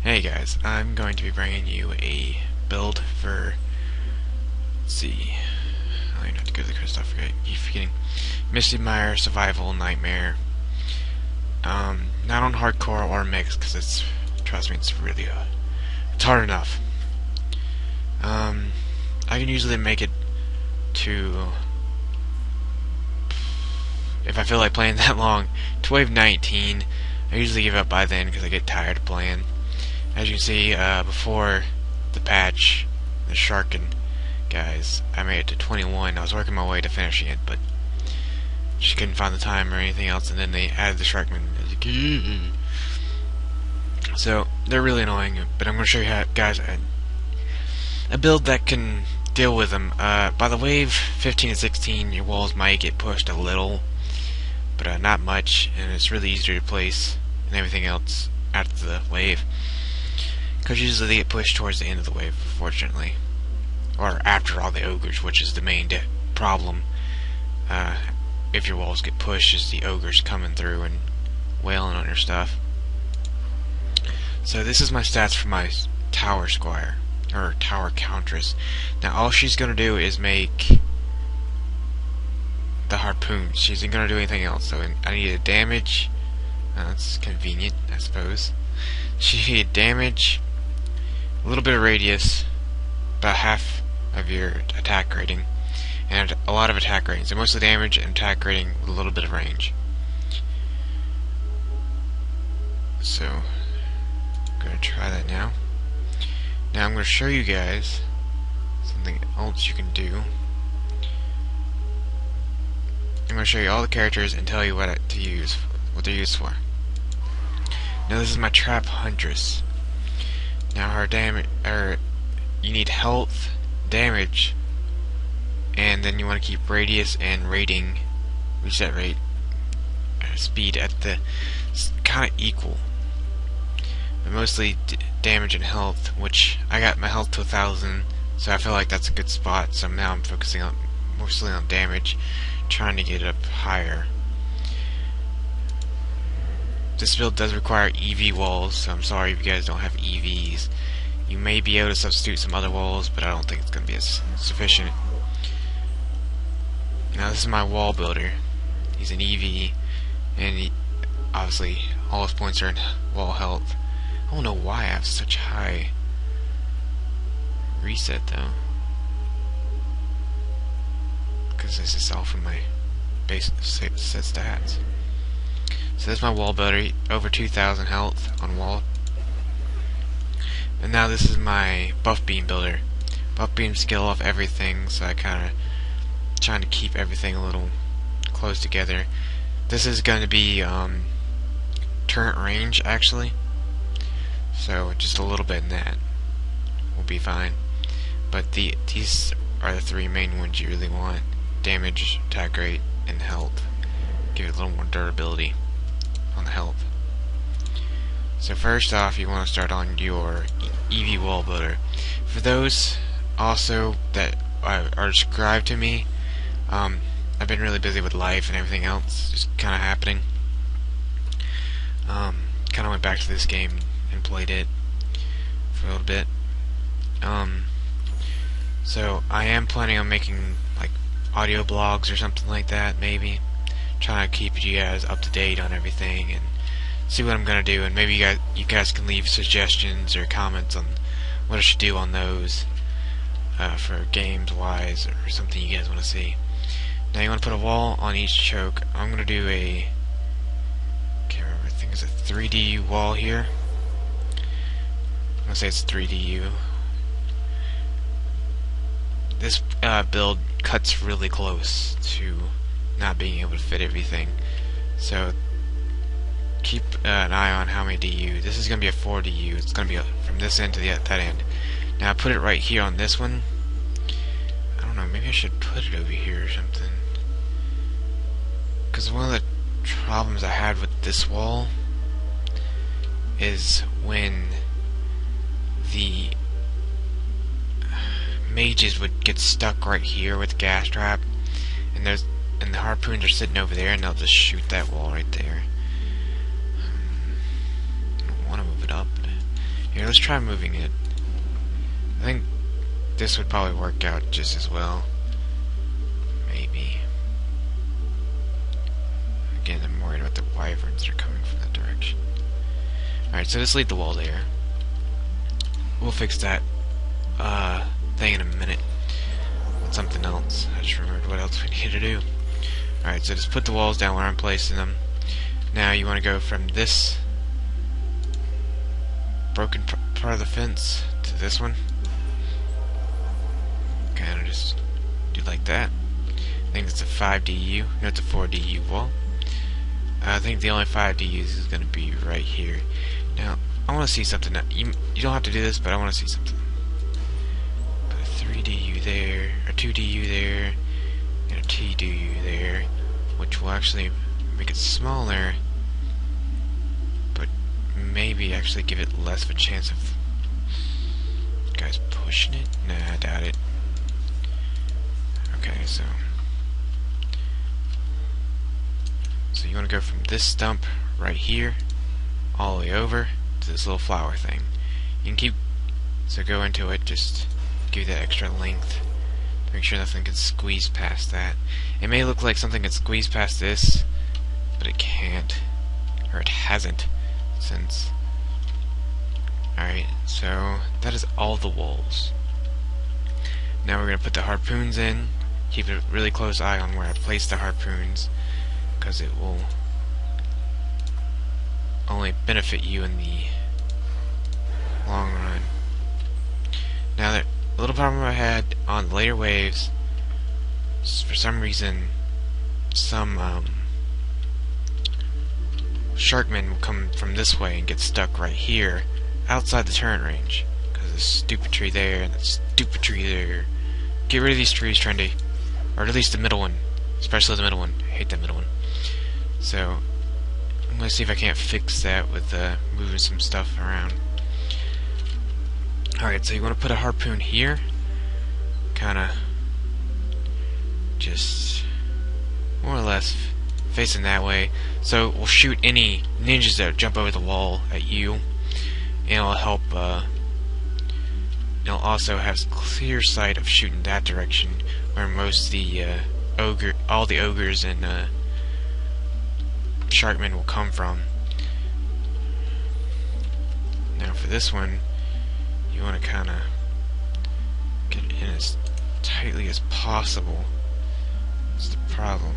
Hey guys, I'm going to be bringing you a build for, let's see, I don't have to go to the crystal, I keep forgetting, Misty Mire Survival Nightmare. Not on hardcore or mix, because trust me, it's really, it's hard enough. I can usually make it to, if I feel like playing that long, to wave 19. I usually give up by then because I get tired of playing. As you can see, before the patch, the Sharkens guys, I made it to 21. I was working my way to finishing it, but just couldn't find the time or anything else, and then they added the Sharkmen. So, they're really annoying, but I'm going to show you how, guys, a build that can deal with them. By the wave 15 and 16, your walls might get pushed a little, but not much, and it's really easier to place and everything else after the wave. Because usually they get pushed towards the end of the wave, fortunately. Or after all the ogres, which is the main problem. If your walls get pushed, is the ogres coming through and wailing on your stuff. So this is my stats for my tower squire, or tower countress. Now all she's going to do is make the harpoon. She isn't going to do anything else. So I need a damage. That's convenient, I suppose. She need damage, a little bit of radius, about half of your attack rating, and a lot of attack rating. So mostly damage and attack rating with a little bit of range. So I'm going to try that now. Now I'm going to show you guys something else you can do. I'm going to show you all the characters and tell you what they're used for. Now this is my trap huntress. Now her damage, you need health, damage, and then you want to keep radius and rating, reset rate, speed at the kind of equal. But mostly damage and health, which I got my health to 1,000, so I feel like that's a good spot. So now I'm focusing on mostly on damage, trying to get it up higher. This build does require EV walls, so I'm sorry if you guys don't have EVs. You may be able to substitute some other walls, but I don't think it's going to be as sufficient. Now this is my wall builder. He's an EV, and obviously all his points are in wall health. I don't know why I have such high reset though, because this is all from my base set stats. So that's my wall builder, over 2,000 health on wall. And now this is my buff beam builder. Buff beam skill off everything, so I kind of trying to keep everything a little close together. This is going to be turret range actually, so just a little bit in that will be fine. But these are the three main ones you really want: damage, attack rate, and health. Give it a little more durability on the health. So first off, you want to start on your EV wall builder. For those also that are subscribed to me, I've been really busy with life and everything else just kind of happening. Kind of went back to this game and played it for a little bit. So I am planning on making like audio blogs or something like that, maybe. Trying to keep you guys up to date on everything and see what I'm gonna do, and maybe you guys can leave suggestions or comments on what I should do on those for games wise or something you guys want to see. Now you want to put a wall on each choke. I'm gonna do a, can't remember, I think it's a 3D wall here. I'm gonna say it's 3DU. This build cuts really close to not being able to fit everything, so keep an eye on how many DU. This is going to be a 4DU. It's going to be from this end to that end. Now I put it right here on this one. I don't know, maybe I should put it over here or something, because one of the problems I had with this wall is when the mages would get stuck right here with the gas trap, and the harpoons are sitting over there, and they'll just shoot that wall right there. I don't want to move it up. Here, let's try moving it. I think this would probably work out just as well. Maybe. Again, I'm worried about the wyverns that are coming from that direction. Alright, so just leave the wall there. We'll fix that thing in a minute. With something else. I just remembered what else we need to do. Alright, so just put the walls down where I'm placing them. Now you want to go from this broken part of the fence to this one. Kind of just do like that. I think it's a 5 DU. No, it's a 4 DU wall. I think the only 5 DUs is going to be right here. Now, I want to see something. You don't have to do this, but I want to see something. Put a 3 DU there, a 2 DU there, and a T DU there, which will actually make it smaller, but maybe actually give it less of a chance of guys pushing it. Nah, I doubt it. Okay, so you want to go from this stump right here all the way over to this little flower thing. You can keep, so go into it, just give that extra length to make sure nothing can squeeze past that. It may look like something can squeeze past this, but it can't, or it hasn't since. Alright, so that is all the walls. Now we're going to put the harpoons in. Keep a really close eye on where I place the harpoons, because it will only benefit you in the long run. Now, the little problem I had on later waves, for some reason, some sharkmen will come from this way and get stuck right here, outside the turret range, because there's a stupid tree there and that stupid tree there. Get rid of these trees, Trendy, or at least the middle one, especially the middle one. I hate that middle one. So I'm gonna see if I can't fix that with moving some stuff around. Alright, so you want to put a harpoon here, kinda just more or less facing that way, so we'll shoot any ninjas that jump over the wall at you, and it'll help, it'll also have clear sight of shooting that direction, where most of the all the ogres and sharkmen will come from. Now for this one, you want to kind of get in as tightly as possible. That's the problem,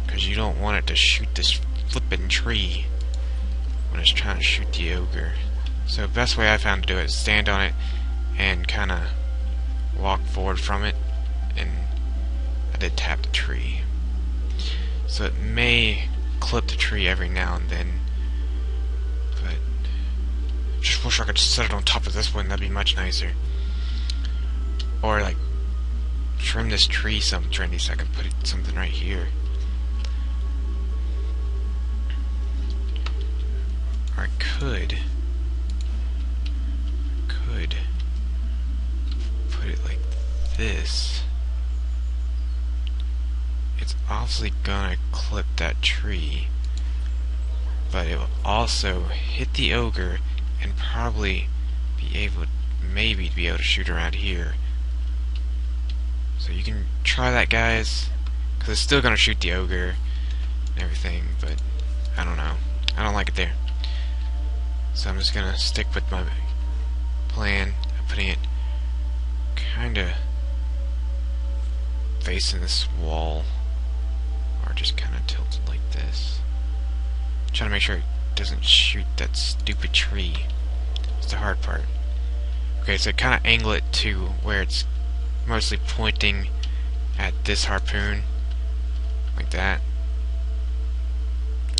because you don't want it to shoot this flippin' tree when it's trying to shoot the ogre. So the best way I found to do it is stand on it and kind of walk forward from it, and I did tap the tree. So it may clip the tree every now and then, but just wish I could set it on top of this one. That'd be much nicer. Or like trim this tree some trendy so I can put something right here. Or I could put it like this. It's obviously gonna clip that tree, but it will also hit the ogre and probably be able, maybe be able to shoot around here. So you can try that, guys, because it's still gonna shoot the ogre and everything, but I don't know. I don't like it there. So I'm just gonna stick with my plan of putting it kinda facing this wall, or just kinda tilted like this. Trying to make sure it doesn't shoot that stupid tree. It's the hard part. Okay, so kinda angle it to where it's mostly pointing at this harpoon, like that,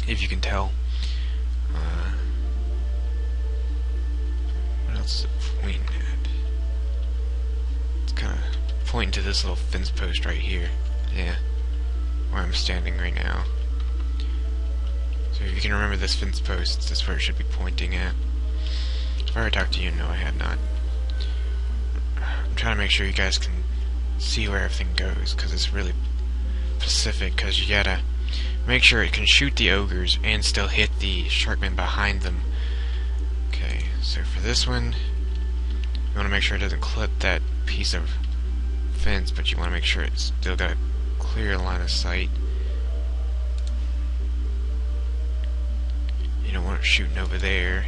if you can tell. What else is it pointing at? It's kind of pointing to this little fence post right here. Yeah, where I'm standing right now. So if you can remember this fence post, that's where it should be pointing at. If I ever talked to you, no, I had not. I'm trying to make sure you guys can see where everything goes, because it's really specific, because you gotta make sure it can shoot the ogres and still hit the sharkmen behind them. Okay, So for this one, you want to make sure it doesn't clip that piece of fence, but you want to make sure it's still got a clear line of sight. You don't want it shooting over there.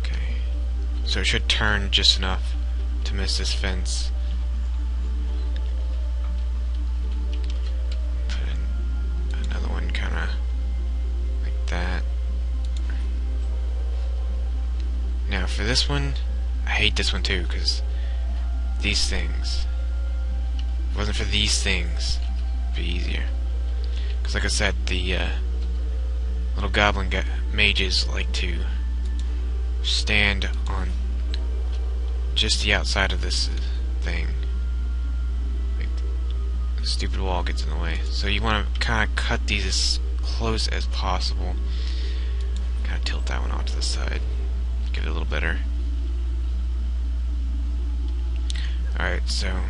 Okay. So it should turn just enough to miss this fence. Put in another one kinda like that. Now for this one, I hate this one too, because these things, if it wasn't for these things, it'd be easier. Because like I said, the little goblin mages like to stand on just the outside of this thing. Like, the stupid wall gets in the way. So you want to kind of cut these as close as possible. Kind of tilt that one off to the side. Get it a little better. Alright, so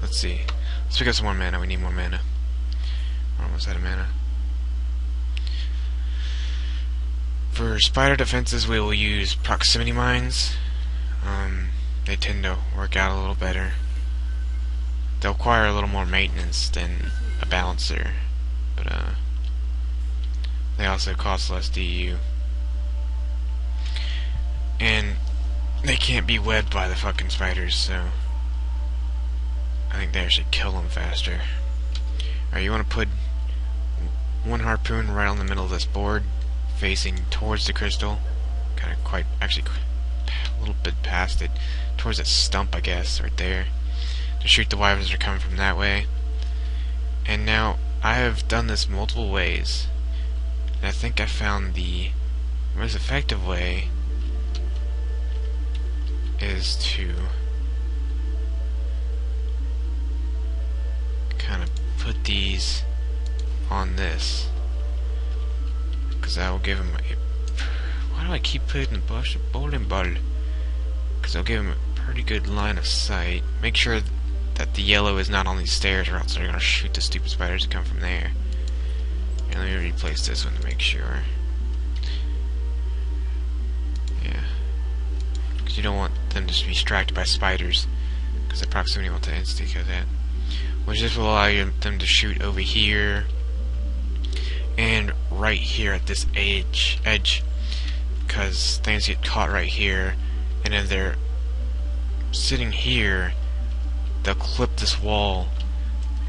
let's see. Let's pick up some more mana. We need more mana. We're almost out of mana. For spider defenses, we will use proximity mines. They tend to work out a little better. They'll require a little more maintenance than a balancer, but they also cost less DU. And they can't be webbed by the fucking spiders, so I think they actually kill them faster. Alright, you want to put one harpoon right on the middle of this board, facing towards the crystal. Kind of quite, actually, a little bit past it. Towards that stump, I guess, right there. To shoot the wyverns that are coming from that way. And now, I have done this multiple ways. And I think I found the most effective way is to kind of put these on this, because I will give them a, why do I keep putting the bush bowling ball? Because I'll give them a pretty good line of sight. Make sure that the yellow is not on these stairs, or else they're gonna shoot the stupid spiders that come from there. And let me replace this one to make sure. Yeah. You don't want them to be distracted by spiders, because the proximity will tend to kill that. Which this will allow them to shoot over here and right here at this edge, because things get caught right here, and if they're sitting here, they'll clip this wall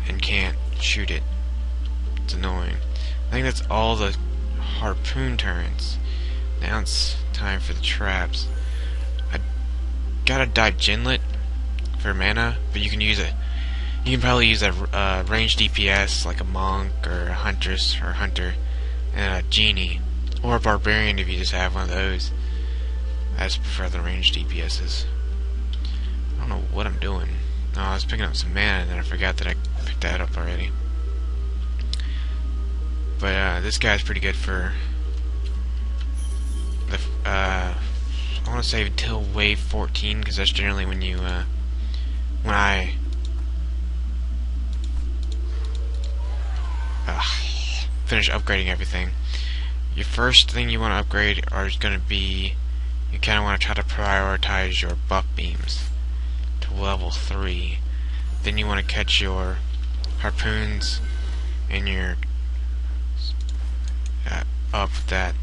and can't shoot it. It's annoying. I think that's all the harpoon turns. Now it's time for the traps. Got a dive ginlet for mana, but you can use it. You can probably use a ranged DPS like a monk or a huntress or hunter, and a genie or a barbarian if you just have one of those. I just prefer the ranged DPSs. I don't know what I'm doing. Oh, I was picking up some mana and then I forgot that I picked that up already. But this guy's pretty good for the I want to say until wave 14, because that's generally when you, when I finish upgrading everything. Your first thing you want to upgrade is going to be, you kind of want to try to prioritize your buff beams to level 3. Then you want to catch your harpoons and your up that.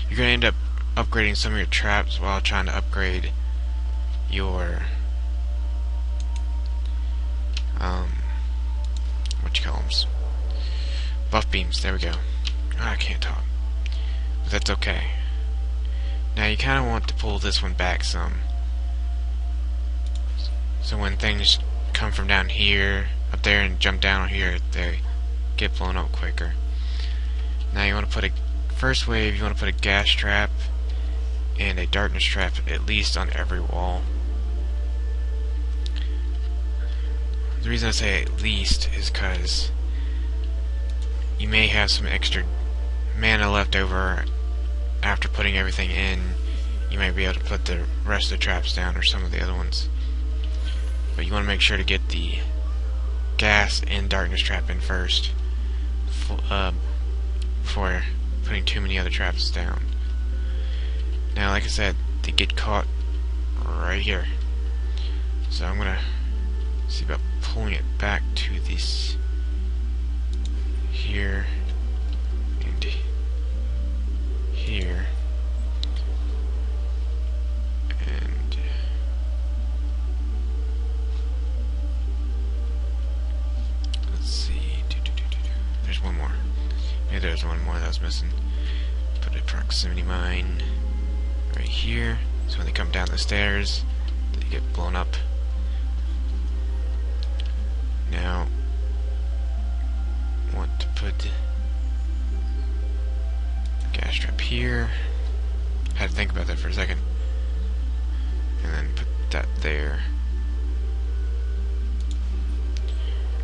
You're going to end up upgrading some of your traps while trying to upgrade your what you call them, buff beams. There we go. I can't talk, but that's okay. Now you kind of want to pull this one back some, so when things come from down here up there and jump down here, they get blown up quicker. Now you want to put a first wave, you want to put a gas trap and a darkness trap at least on every wall. The reason I say at least is because you may have some extra mana left over after putting everything in. You may be able to put the rest of the traps down, or some of the other ones. But you want to make sure to get the gas and darkness trap in first before putting too many other traps down. Now Now, like I said, they get caught right here. So I'm gonna see about pulling it back to this here and here. And let's see. There's one more. Maybe there's one more that was missing. Put a proximity mine right here, so when they come down the stairs, they get blown up. Now, want to put gas trap here. Had to think about that for a second. And then put that there.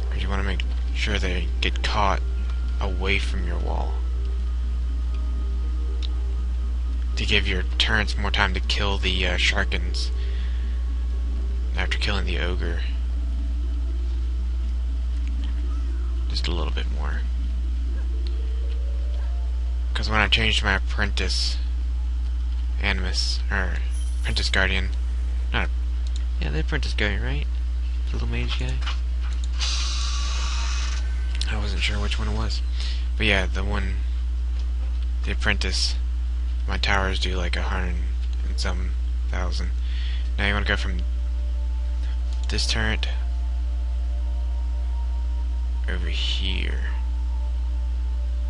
Because you want to make sure they get caught away from your wall, to give your turrets more time to kill the Sharkens after killing the ogre. Just a little bit more. Because when I changed my apprentice animus, or apprentice guardian, not a, yeah, the apprentice guardian, right? The little mage guy. I wasn't sure which one it was, but yeah, the apprentice. My towers do like 100 and some thousand. Now you want to go from this turret over here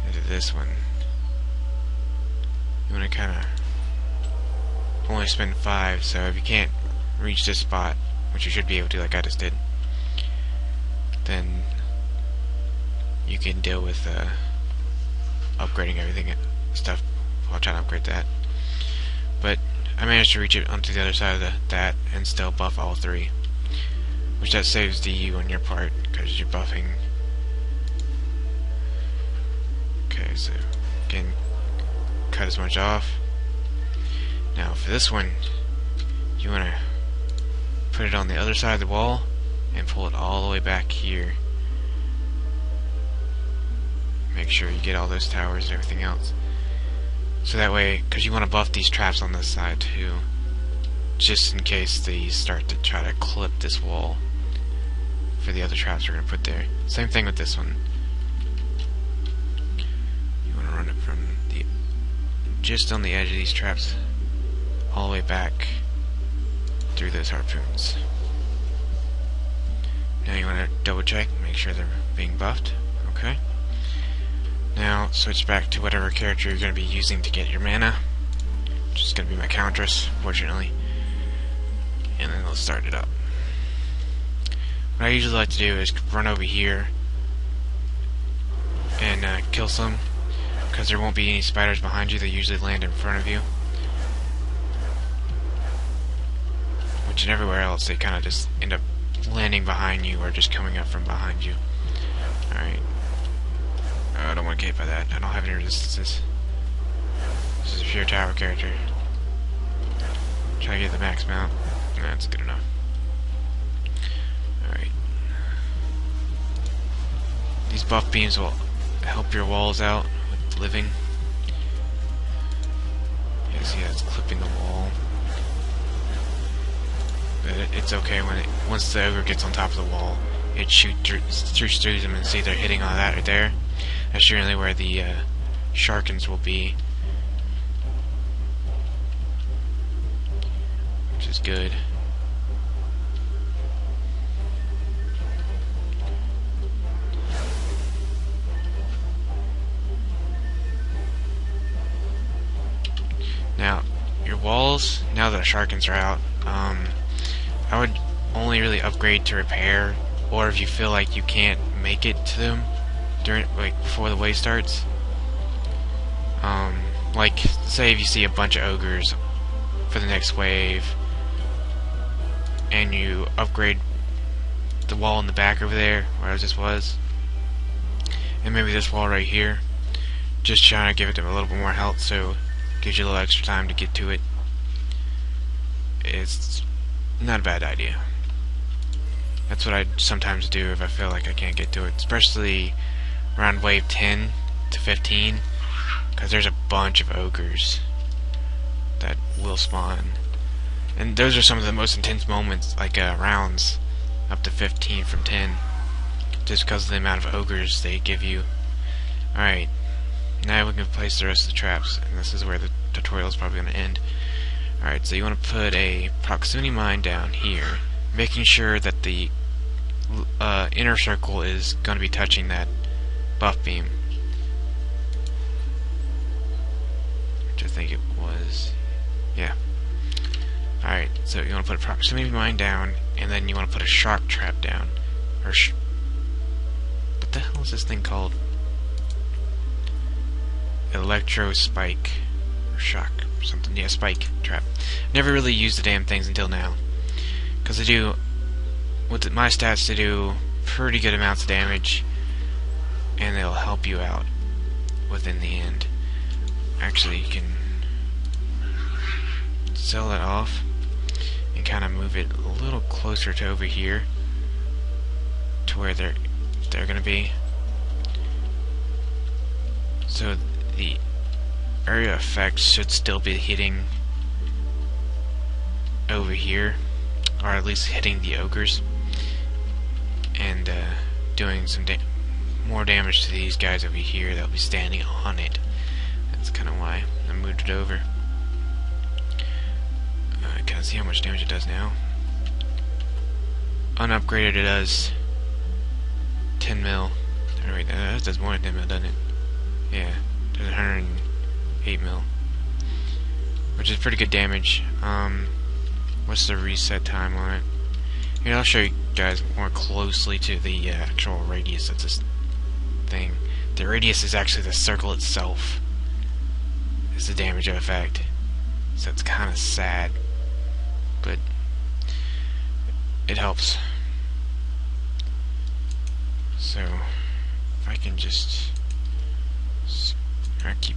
into this one. You want to kind of only spend 5, so if you can't reach this spot, which you should be able to, like I just did, then you can deal with upgrading everything stuff. I'll try to upgrade that. But I managed to reach it onto the other side of that and still buff all 3. Which that saves the U on your part, because you're buffing. Okay, so again, cut as much off. Now for this one, you want to put it on the other side of the wall and pull it all the way back here. Make sure you get all those towers and everything else. So that way, because you want to buff these traps on this side too, just in case they start to try to clip this wall for the other traps we're going to put there. Same thing with this one. You want to run it from the just on the edge of these traps all the way back through those harpoons. Now you want to double check, make sure they're being buffed. Okay. Now switch back to whatever character you're going to be using to get your mana, which is going to be my Countress, fortunately. And then let's start it up. What I usually like to do is run over here and kill some, because there won't be any spiders behind you. They usually land in front of you, which in everywhere else they kind of just end up landing behind you or just coming up from behind you. Alright. I don't want to get hit by that. I don't have any resistances. This is a pure tower character. Try to get the max mount. That's good enough. Alright. These buff beams will help your walls out with living. Yeah, see that's clipping the wall. But it's okay when once the ogre gets on top of the wall, it shoots through them, and see they're hitting all that right there. That's generally where the Sharkens will be, which is good. Now, your walls, now that the Sharkens are out, I would only really upgrade to repair, or if you feel like you can't make it to them during, like, before the wave starts. Like, say if you see a bunch of ogres for the next wave, and you upgrade the wall in the back over there, where this was, and maybe this wall right here, just trying to give it a little bit more health, so it gives you a little extra time to get to it. It's not a bad idea. That's what I sometimes do if I feel like I can't get to it, especially around wave 10 to 15, because there's a bunch of ogres that will spawn. And those are some of the most intense moments, like rounds, up to 15 from 10, just because of the amount of ogres they give you. Alright, now we can place the rest of the traps, and this is where the tutorial is probably going to end. Alright, so you want to put a proximity mine down here, making sure that the inner circle is going to be touching that buff beam. Which I think it was. Yeah. Alright, so you want to put a proximity mine down, and then you want to put a shark trap down. Or what the hell is this thing called? Electro spike. Or shock. Or something. Yeah, spike trap. Never really used the damn things until now. Because they do, with my stats, they do pretty good amounts of damage. And they'll help you out within the end. Actually, you can sell that off and kind of move it a little closer to over here to where they're gonna be. So the area effects should still be hitting over here, or at least hitting the ogres, and doing some more damage to these guys over here that'll be standing on it. That's kind of why I moved it over. I can't see how much damage it does now. Unupgraded, it does 10 mil. Oh, wait, that does more than 10 mil, doesn't it? Yeah, it does 108 mil, which is pretty good damage. What's the reset time on it? Here, I'll show you guys more closely to the actual radius of this thing. The radius is actually the circle itself. Is the damage effect. So it's kind of sad, but it helps. So if I can just, I keep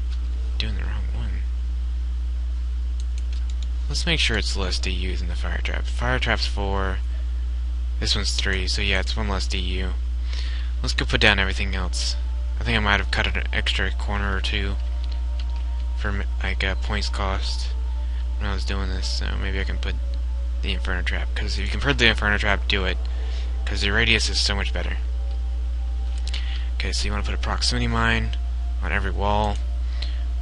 doing the wrong one. Let's make sure it's less DU than the fire trap. Fire trap's 4. This one's 3. So yeah, it's 1 less DU. Let's go put down everything else. I think I might have cut an extra corner or two for like points cost when I was doing this, so maybe I can put the Inferno Trap, because if you can put the Inferno Trap, do it, because the radius is so much better. Okay, so you want to put a proximity mine on every wall,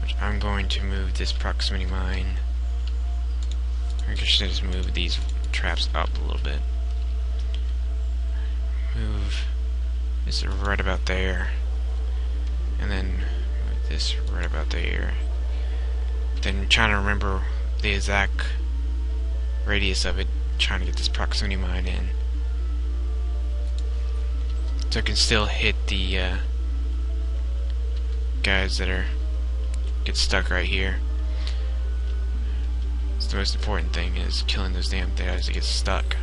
which I'm going to move this proximity mine. I should just move these traps up a little bit. Move this right about there, and then move this right about there. Then trying to remember the exact radius of it, trying to get this proximity mine in, so I can still hit the guys that get stuck right here. It's the most important thing, is killing those damn guys that get stuck,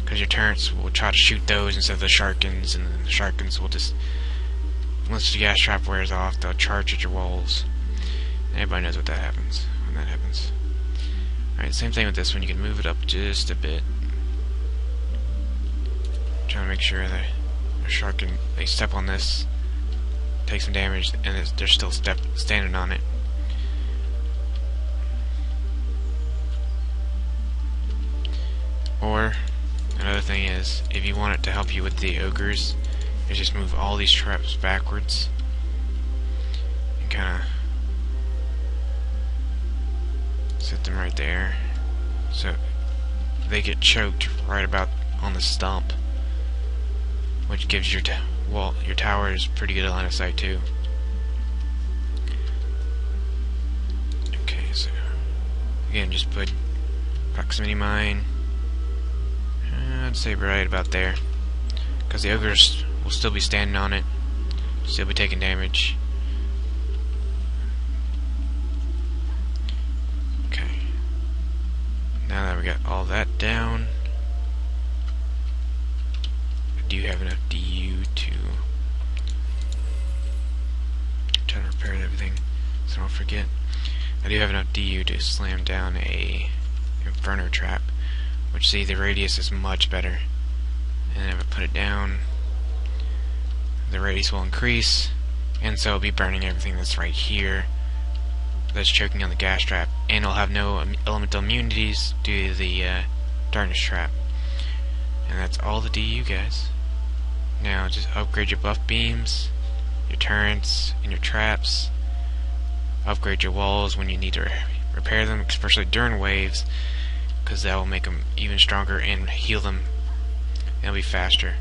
because your turrets will try to shoot those instead of the Sharkens, and then the Sharkens will just, once the gas trap wears off, they'll charge at your walls. Everybody knows what that happens when that happens. Alright, same thing with this one. You can move it up just a bit. Trying to make sure that the shark they step on this, take some damage, and they're still standing on it. Or another thing is, if you want it to help you with the ogres, is just move all these traps backwards and kind of set them right there, so they get choked right about on the stump, which gives your your towers pretty good line of sight too. Okay, so again, just put proximity mine. I'd say right about there, because the ogres will still be standing on it, still be taking damage. Now that we got all that down, I do have enough DU to try to repair everything, so don't forget. I do have enough DU to slam down a Inferno Trap, which, see, the radius is much better. And then if I put it down, the radius will increase, and so it'll be burning everything that's right here that's choking on the gas trap, and it'll have no elemental immunities due to the darkness trap. And that's all the DU, guys. Now just upgrade your buff beams, your turrets, and your traps. Upgrade your walls when you need to repair them, especially during waves, because that will make them even stronger and heal them. It'll be faster.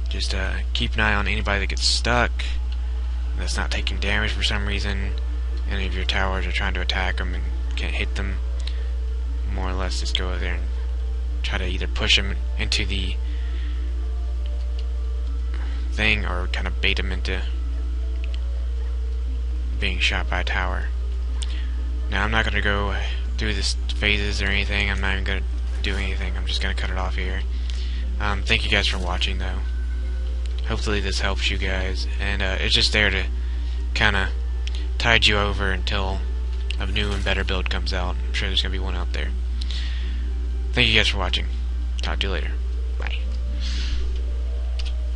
Just keep an eye on anybody that gets stuck, that's not taking damage for some reason. Any of your towers are trying to attack them and can't hit them. More or less just go over there and try to either push them into the thing or kind of bait them into being shot by a tower. Now I'm not going to go through this phases or anything. I'm not even going to do anything. I'm just going to cut it off here. Thank you guys for watching though. Hopefully this helps you guys, and it's just there to kind of tide you over until a new and better build comes out. I'm sure there's going to be one out there. Thank you guys for watching. Talk to you later. Bye.